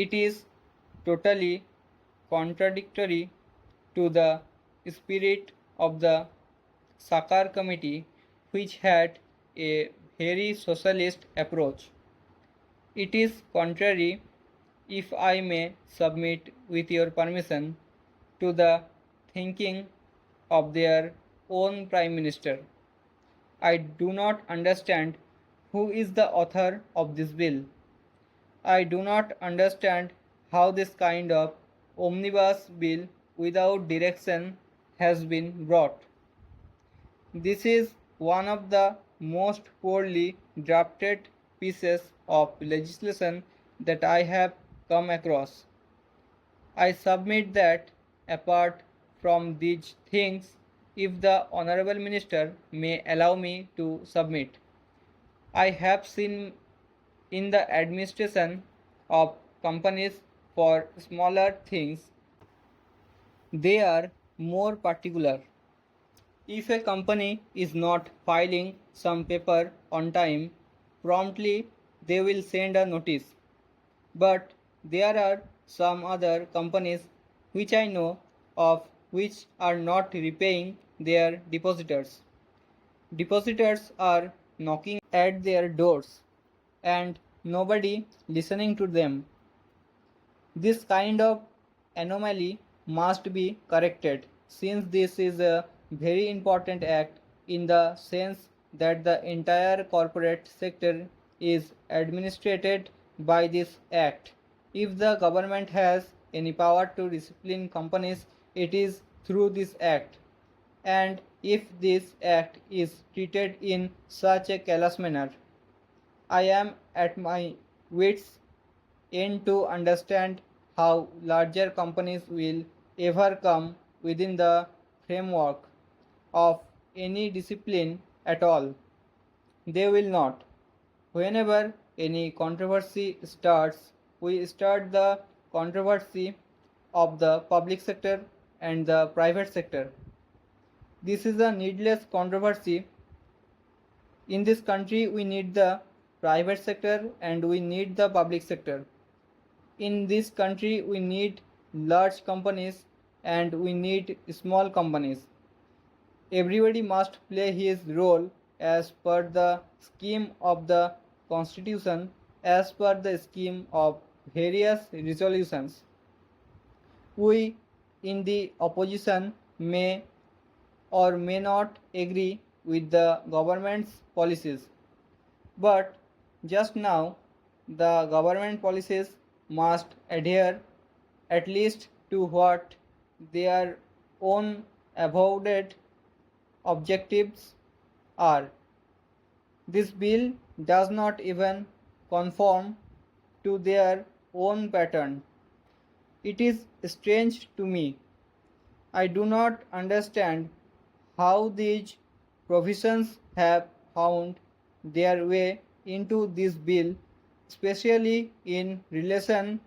It is totally contradictory to the spirit of the Sakar Committee, which had a very socialist approach. It is contrary, if I may submit with your permission, to the thinking of their own Prime Minister. I do not understand who is the author of this bill. I do not understand how this kind of omnibus bill without direction has been brought. This is one of the most poorly drafted pieces of legislation that I have come across. I submit that, apart from these things, if the Honorable Minister may allow me to submit, I have seen in the administration of companies for smaller things, they are more particular. If a company is not filing some paper on time, promptly they will send a notice. But there are some other companies which I know of which are not repaying their depositors. Depositors are knocking at their doors and nobody listening to them. This kind of anomaly must be corrected, since this is a very important act in the sense that the entire corporate sector is administered by this act. If the government has any power to discipline companies, it is through this act. And if this act is treated in such a callous manner, I am at my wits' end to understand how larger companies will ever come within the framework of any discipline at all. They will not. Whenever any controversy starts, we start the controversy of the public sector and the private sector. This is a needless controversy. In this country, we need the private sector and we need the public sector. In this country, we need large companies and we need small companies. Everybody must play his role as per the scheme of the constitution, as per the scheme of various resolutions. We in the opposition may or may not agree with the government's policies, but just now the government policies must adhere at least to what their own avowed objectives are. This bill does not even conform to their own pattern. It is strange to me. I do not understand how these provisions have found their way into this bill, especially in relation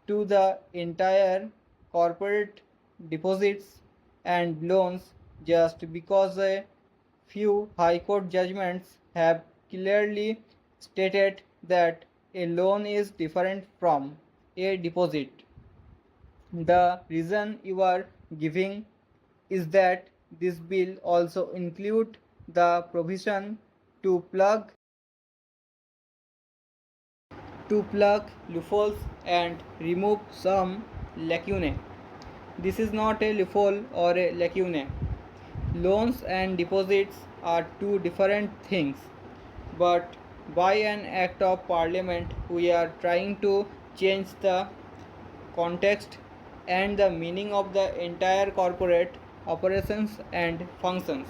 to the entire corporate deposits and loans, just because a few High Court judgments have clearly stated that a loan is different from a deposit. The reason you are giving is that this bill also includes the provision to plug loopholes and remove some lacunae. This is not a loophole or a lacune. Loans and deposits are two different things, but by an act of parliament we are trying to change the context and the meaning of the entire corporate operations and functions.